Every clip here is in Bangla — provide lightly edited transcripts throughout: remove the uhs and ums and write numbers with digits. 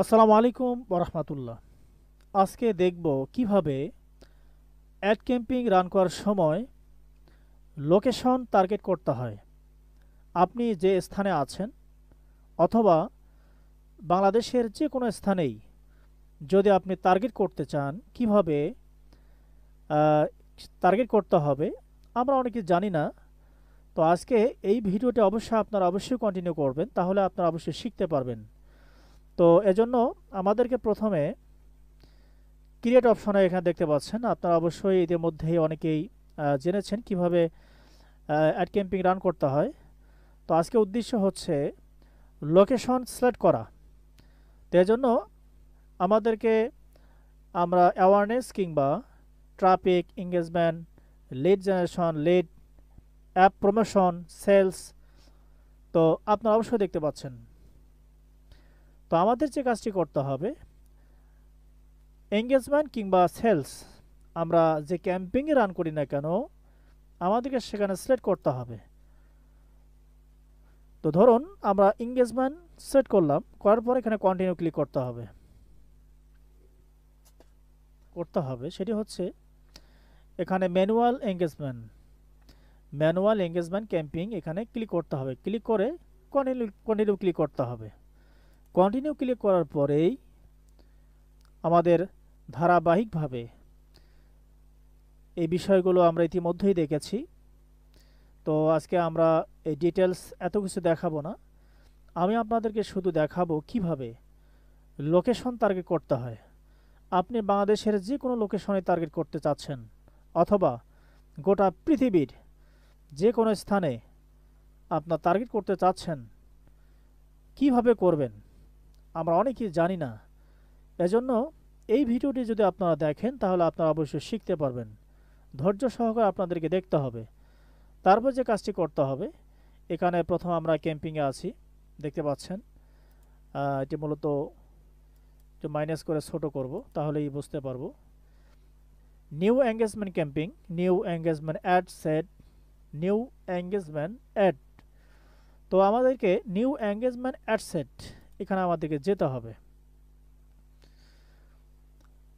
আসসালামু আলাইকুম ওরহমাতুল্লাহ। আজকে দেখব কিভাবে অ্যাড ক্যাম্পিং রান করার সময় লোকেশন টার্গেট করতে হয়। আপনি যে স্থানে আছেন অথবা বাংলাদেশের যে কোনো স্থানেই যদি আপনি টার্গেট করতে চান, কিভাবে টার্গেট করতে হবে আমরা অনেকে জানি না। তো আজকে এই ভিডিওটা আপনারা অবশ্যই কন্টিনিউ করবেন, তাহলে আপনারা অবশ্যই শিখতে পারবেন। তো এজন্য আমাদেরকে প্রথমে ক্রিয়েট অপশনে এখানে দেখতে পাচ্ছেন, আপনারা অবশ্যই ইতিমধ্যেই অনেকেই জেনেছেন কিভাবে অ্যাড ক্যাম্পিং রান করতে হয়। তো আজকে উদ্দেশ্য হচ্ছে লোকেশন সিলেক্ট করা। তো এজন্য আমাদেরকে আমরা অ্যাওয়ারনেস কিংবা traffic engagement, lead generation, lead app promotion, sales, তো আপনারা অবশ্যই দেখতে পাচ্ছেন। তো আমাদের যে কাজটি করতে হবে, এঙ্গেজমেন্ট কিংবা সেলস আমরা যে ক্যাম্পিংয়ে রান করি না কেন আমাদেরকে সেখানে সিলেক্ট করতে হবে। তো ধরুন আমরা এঙ্গেজমেন্ট সেট করলাম, করার পর এখানে কন্টিনিউ ক্লিক করতে হবে। সেটি হচ্ছে এখানে ম্যানুয়াল এঙ্গেজমেন্ট ক্যাম্পিং এখানে ক্লিক করতে হবে। ক্লিক করে কন্টিনিউ ক্লিক করতে হবে। কন্টিনিউ ক্লিক করার পরেই আমাদের ধারাবাহিকভাবে এই বিষয়গুলো আমরা ইতিমধ্যেই দেখেছি। তো আজকে আমরা এই ডিটেলস এত কিছু দেখাবো না, আমি আপনাদেরকে শুধু দেখাবো কিভাবে লোকেশন টার্গেট করতে হয়। আপনি বাংলাদেশের যে কোনো লোকেশনে টার্গেট করতে চাচ্ছেন অথবা গোটা পৃথিবীর যে কোনো স্থানে আপনার টার্গেট করতে চাচ্ছেন, কিভাবে করবেন আমরা অনেকেই জানি না। এজন্য এই ভিডিওটি যদি আপনারা দেখেন তাহলে আপনারা অবশ্যই শিখতে পারবেন। ধৈর্য সহকারে আপনাদেরকে দেখতে হবে। তারপর যে কাজটি করতে হবে, এখানে প্রথম আমরা ক্যাম্পিংয়ে আছি, দেখতে পাচ্ছেন। এটি মূলত একটু মাইনাস করে ছোট করব, তাহলেই বুঝতে পারবো। New engagement camping, new engagement ad set, new engagement add. তো আমাদেরকে নিউ এঙ্গেজমেন্ট অ্যাড সেট এখানে আমাদেরকে যেতে হবে।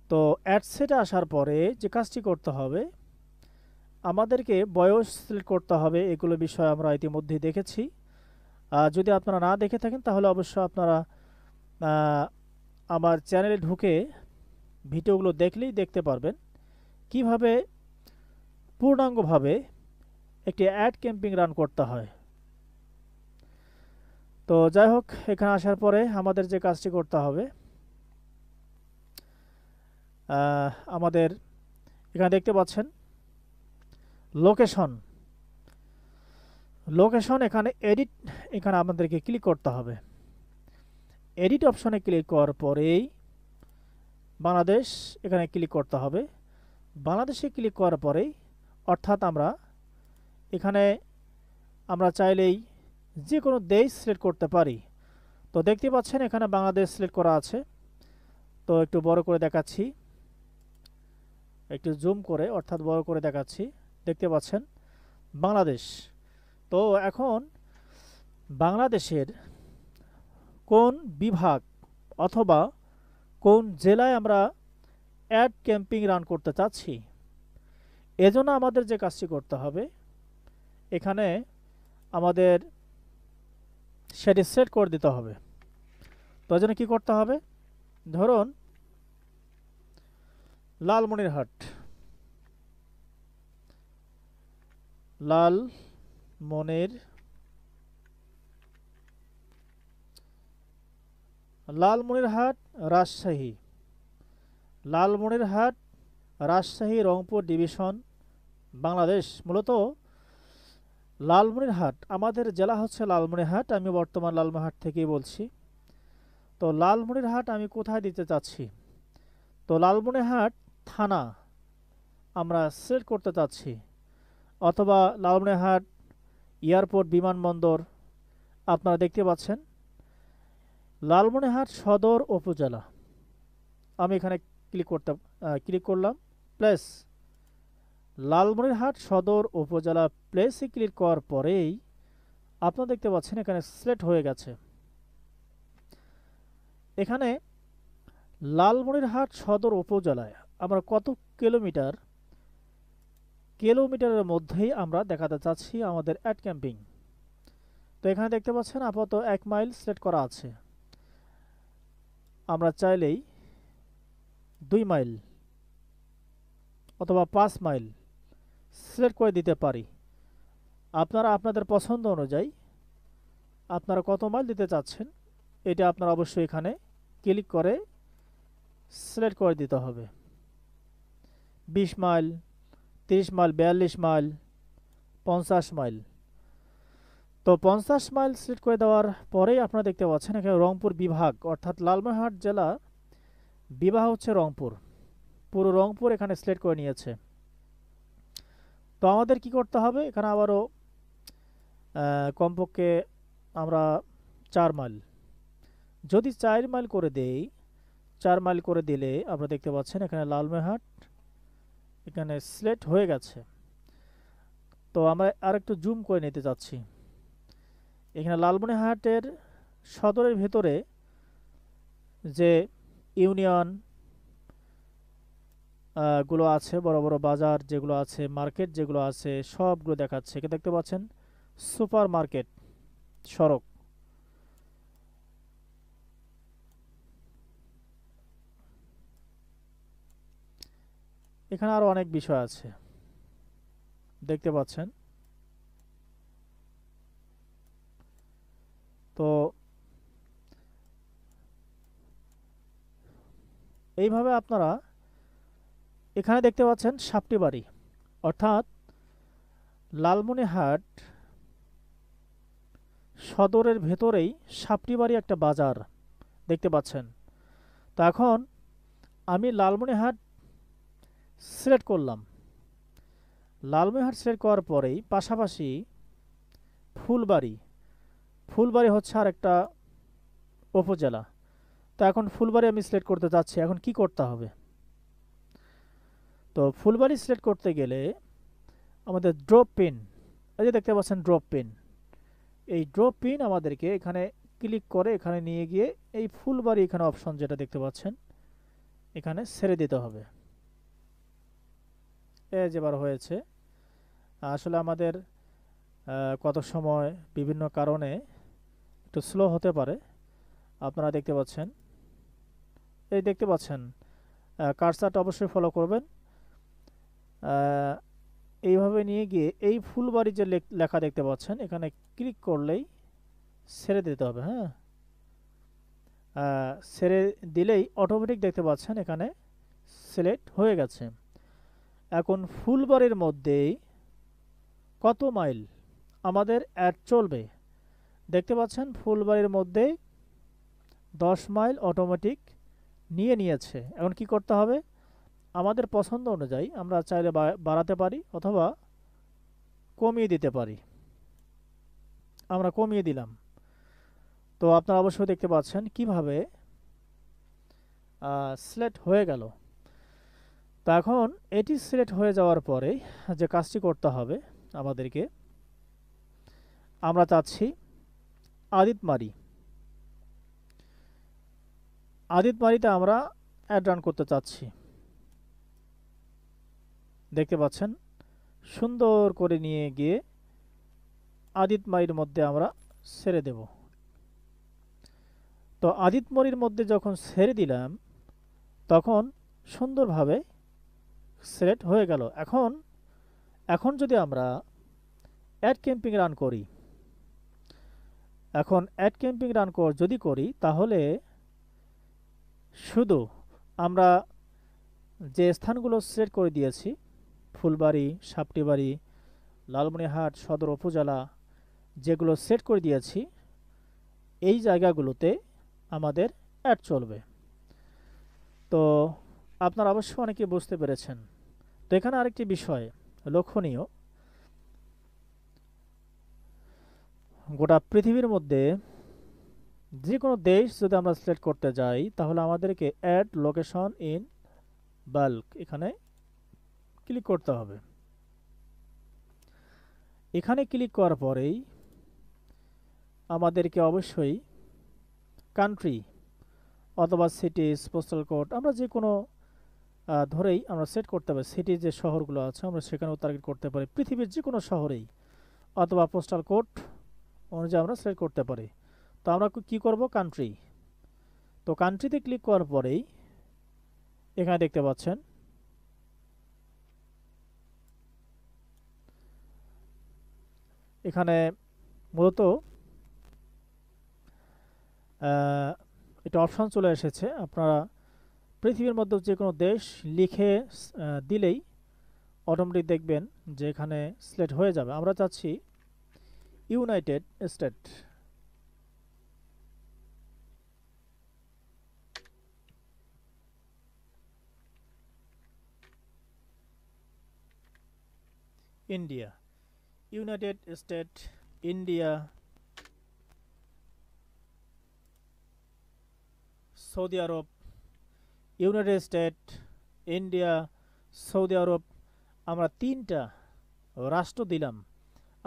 তো অ্যাড সেটে আসার পরে যে কাজটি করতে হবে, আমাদেরকে বয়স সিলেক্ট করতে হবে। এগুলো বিষয় আমরা ইতিমধ্যেই দেখেছি। যদি আপনারা না দেখে থাকেন তাহলে অবশ্যই আপনারা আমার চ্যানেলে ঢুকে ভিডিওগুলো দেখলেই দেখতে পারবেন কিভাবে পূর্ণাঙ্গভাবে একটি অ্যাড ক্যাম্পিং রান করতে হয়। তো যাই হোক, এখানে আসার পরে আমাদের যে কাজটি করতে হবে, আমাদের এখানে দেখতে পাচ্ছেন লোকেশন। এখানে এডিট, এখানে আমাদেরকে ক্লিক করতে হবে। এডিট অপশনে ক্লিক করার পরেই বাংলাদেশ এখানে ক্লিক করতে হবে। বাংলাদেশে ক্লিক করার পরেই অর্থাৎ এখানে আমরা চাইলেই যে কোনো দেশ সিলেক্ট করতে পারি। তো দেখতে পাচ্ছেন এখানে বাংলাদেশ সিলেক্ট করা আছে। তো একটু বড় করে দেখাচ্ছি, একটু জুম করে অর্থাৎ বড় করে দেখাচ্ছি, দেখতে পাচ্ছেন বাংলাদেশ। তো এখন বাংলাদেশের কোন বিভাগ অথবা কোন জেলায় আমরা অ্যাড ক্যাম্পিং রান করতে চাচ্ছি, এজন্য আমাদের যে কাজটি করতে হবে, এখানে আমাদের সেটি সেট করে দিতে হবে। তো এজন্য কী করতে হবে, ধরুন লালমনিরহাট, লালমনিরহাট রাজশাহী, রংপুর ডিভিশন, বাংলাদেশ। মূলত লালমনিরহাট আমাদের জেলা হচ্ছে লালমনিরহাট, আমি বর্তমান লালমনিরহাট থেকেই বলছি। তো লালমনিরহাট আমি কোথায় দিতে চাচ্ছি, তো লালমনিরহাট থানা আমরা সিলেক্ট করতে চাচ্ছি, অথবা লালমনিরহাট এয়ারপোর্ট বিমানবন্দর। আপনারা দেখতে পাচ্ছেন লালমনিরহাট সদর উপজেলা, আমি এখানে ক্লিক করলাম প্লেস লালমনিরহাট সদর উপজেলা। প্লেসে ক্লিক করার পরেই আপনারা দেখতে পাচ্ছেন এখানে সিলেক্ট হয়ে গেছে। এখানে লালমনিরহাট সদর উপজেলায় আমরা কত কিলোমিটারের মধ্যেই আমরা দেখাতে চাচ্ছি আমাদের অ্যাড ক্যাম্পিং। তো এখানে দেখতে পাচ্ছেন আপাতত 1 মাইল সিলেক্ট করা আছে। আমরা চাইলেই 2 মাইল অথবা 5 মাইল সিলেক্ট করে দিতে পারি। আপনারা আপনাদের পছন্দ অনুযায়ী আপনারা কত মাইল দিতে চাচ্ছেন এটা আপনারা অবশ্যই এখানে ক্লিক করে সিলেক্ট করে দিতে হবে। 20 মাইল, 30 মাইল, 42 মাইল, 50 মাইল। তো 50 মাইল সিলেক্ট করে দেওয়ার পরেই আপনারা দেখতে পাচ্ছেন এখানে রংপুর বিভাগ অর্থাৎ লালমনিরহাট জেলা বিভাগ হচ্ছে রংপুর। পুরো রংপুর এখানে সিলেক্ট করে নিয়েছে। তো আমাদের কি করতে হবে, এখানে আবারও কমপক্ষে আমরা 4 মাইল, যদি 4 মাইল করে দেই, 4 মাইল করে দিলে আপনারা দেখতে পাচ্ছেন এখানে লালমনিরহাট এখানে সিলেক্ট হয়ে গেছে। তো আমরা আর একটু জুম করে নিতে চাচ্ছি। এখানে লালমনিরহাটের সদরের ভেতরে যে ইউনিয়ন গুলো আছে, বড় বড় বাজার যেগুলো আছে, মার্কেট যেগুলো আছে, সবগুলো দেখাচ্ছে। এখানে দেখতে পাচ্ছেন সুপার মার্কেট সড়ক। এখানে আরো অনেক বিষয় আছে দেখতে পাচ্ছেন। তো এইভাবে আপনারা এখানে দেখতে পাচ্ছেন সাপটি বাড়ি, অর্থাৎ লালমনিরহাট সদরের ভেতরেই সাপটি বাড়ি একটা বাজার দেখতে পাচ্ছেন। তো এখন আমি লালমনিরহাট সিলেক্ট করলাম। লালমনিরহাট সিলেক্ট করার পরেই পাশাপাশি ফুলবাড়ি হচ্ছে আর একটা উপজেলা। তো এখন ফুলবাড়ি আমি সিলেক্ট করতে চাচ্ছি। এখন কি করতে হবে, তো ফুলবাড়ি সিলেক্ট করতে গেলে আমাদের ড্রপ পিন, এই যে দেখতে পাচ্ছেন ড্রপ পিন, এই ড্রপ পিন আমাদেরকে এখানে ক্লিক করে এখানে নিয়ে গিয়ে এই ফুলবাড়ি এখানে অপশন যেটা দেখতে পাচ্ছেন এখানে ছেড়ে দিতে হবে। এই যেবার হয়েছে। আসলে আমাদের কত সময় বিভিন্ন কারণে একটু স্লো হতে পারে। আপনারা দেখতে পাচ্ছেন, এই দেখতে পাচ্ছেন কার্সারটা অবশ্যই ফলো করবেন। এইভাবে নিয়ে গিয়ে এই ফুলবাড়ি যে লেখা দেখতে পাচ্ছেন এখানে ক্লিক করলেই ছেড়ে দিতে হবে। হ্যাঁ, ছেড়ে দিলেই অটোমেটিক দেখতে পাচ্ছেন এখানে সিলেক্ট হয়ে গেছে। এখন ফুলবাড়ির মধ্যেই কত মাইল আমাদের অ্যাড চলবে দেখতে পাচ্ছেন। ফুলবাড়ির মধ্যে 10 মাইল অটোমেটিক নিয়েছে। এখন কি করতে হবে, আমাদের পছন্দ অনুযায়ী আমরা চাইলে বাড়াতে পারি অথবা কমিয়ে দিতে পারি। আমরা কমিয়ে দিলাম। তো আপনারা অবশ্যই দেখতে পাচ্ছেন কিভাবে সিলেক্ট হয়ে গেল। তো এখন এটি সিলেক্ট হয়ে যাওয়ার পরে যে কাজটি করতে হবে আমাদেরকে, আমরা চাচ্ছি আদিতমারিতে আমরা অ্যাড রান করতে চাচ্ছি। দেখতে পাচ্ছেন সুন্দর করে নিয়ে গিয়ে আদিতমারির মধ্যে আমরা ছেড়ে দেব। তো আদিতমারির মধ্যে যখন ছেড়ে দিলাম তখন সুন্দরভাবে সিলেক্ট হয়ে গেল। এখন যদি আমরা অ্যাড ক্যাম্পিং রান করি, যদি করি তাহলে শুধু আমরা যে স্থানগুলো সিলেক্ট করে দিয়েছি, ফুলবাড়ি, সাপটিবাড়ি, লালমনিরহাট সদর উপজেলা, যেগুলো সেট করে দিয়েছি এই জায়গাগুলোতে আমাদের অ্যাড চলবে। তো আপনারা অবশ্যই অনেকে বুঝতে পেরেছেন। তো এখানে আরেকটি বিষয় লক্ষণীয়, গোটা পৃথিবীর মধ্যে যে কোনো দেশ যদি আমরা সিলেক্ট করতে যাই তাহলে আমাদেরকে অ্যাড লোকেশন ইন বাল্ক এখানে ক্লিক করতে হবে। এখানে ক্লিক করার পরেই আমাদেরকে অবশ্যই কান্ট্রি অথবা সিটিজ, পোস্টাল কোড, আমরা যে কোনো ধরেই আমরা সেট করতে পারি। সিটি যে শহরগুলো আছে আমরা সেখানেও টার্গেট করতে পারি, পৃথিবীর যে কোনো শহরেই, অথবা পোস্টাল কোড অনুযায়ী আমরা সিলেক্ট করতে পারি। তো আমরা কি করব, কান্ট্রি। তো কান্ট্রিতে ক্লিক করার পরেই এখানে দেখতে পাচ্ছেন এখানে মূলত এটা অপশন চলে এসেছে। আপনারা পৃথিবীর মধ্যে যে কোনো দেশ লিখে দিলেই অটোমেটিক দেখবেন যে এখানে সিলেক্ট হয়ে যাবে। আমরা চাচ্ছি United State. India, United State, India, সৌদি আরব, ইউনাইটেড স্টেট, ইন্ডিয়া, সৌদি আরব, আমরা 3টা রাষ্ট্র দিলাম।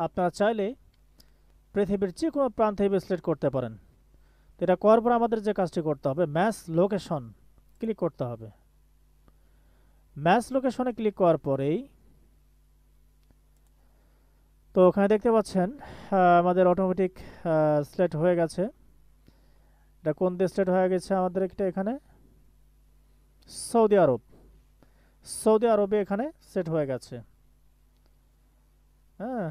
আপনারা চাইলে পৃথিবীর যে কোনো প্রান্তে সিলেক্ট করতে পারেন। তো এটা করার পর আমাদের যে কাজটি করতে হবে, ম্যাচ লোকেশন ক্লিক করতে হবে। ম্যাচ লোকেশনে ক্লিক করার পরেই তো ওখানে দেখতে পাচ্ছেন আমাদের অটোমেটিক সিলেক্ট হয়ে গেছে। এটা কোন দেশ সিলেক্ট হয়ে গেছে আমাদের একটা এখানে সৌদি আরব। সৌদি আরবে এখানে সেট হয়ে গেছে। হ্যাঁ,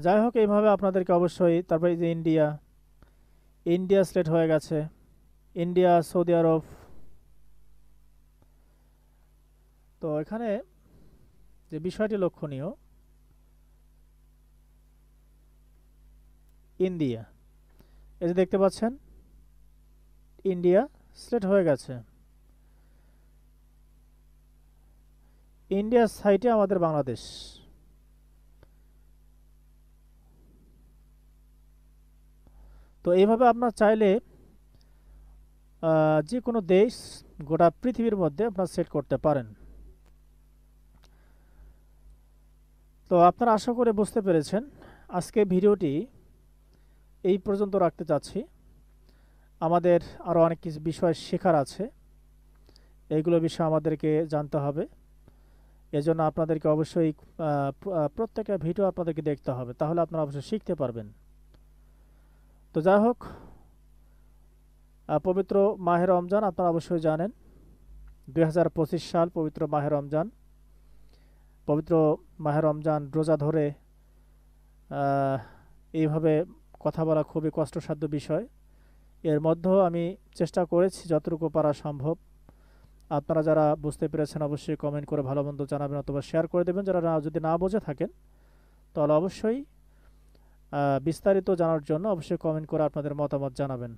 যাই হোক, এইভাবে আপনাদেরকে অবশ্যই, তারপরে যে ইন্ডিয়া, ইন্ডিয়া সিলেক্ট হয়ে গেছে। ইন্ডিয়া, সৌদি আরব। তো এখানে যে বিষয়টি লক্ষণীয়, ইন্ডিয়া, এই যে দেখতে পাচ্ছেন ইন্ডিয়া সিলেক্ট হয়ে গেছে। ইন্ডিয়ার সাইটে আমাদের বাংলাদেশ। তো এইভাবে আপনার চাইলে যে কোনো দেশ গোটা পৃথিবীর মধ্যে আপনারা সেট করতে পারেন। তো আপনারা আশা করে বুঝতে পেরেছেন। আজকে ভিডিওটি এই পর্যন্ত রাখতে চাচ্ছি। আমাদের আরও অনেক কিছু বিষয় শেখার আছে, এইগুলো বিষয় আমাদেরকে জানতে হবে। এজন্য আপনাদেরকে অবশ্যই প্রত্যেকটা ভিডিও আপনাদেরকে দেখতে হবে, তাহলে আপনারা অবশ্যই শিখতে পারবেন। তো যাই হোক, পবিত্র মাহে রমজান আপনারা অবশ্যই জানেন, 2025 সাল পবিত্র মাহে রমজান। পবিত্র মাহে রমজান রোজা ধরে এইভাবে কথা বলা খুবই কষ্টসাধ্য বিষয়। এর মধ্যেও আমি চেষ্টা করেছি যতটুকু পারা সম্ভব। আপনারা যারা বুঝতে পেরেছেন অবশ্যই কমেন্ট করে ভালো মন্দ জানাবেন অথবা শেয়ার করে দেবেন। যারা যদি না বুঝে থাকেন তাহলে অবশ্যই বিস্তারিত জানার জন্য অবশ্যই কমেন্ট করে আপনাদের মতামত জানাবেন।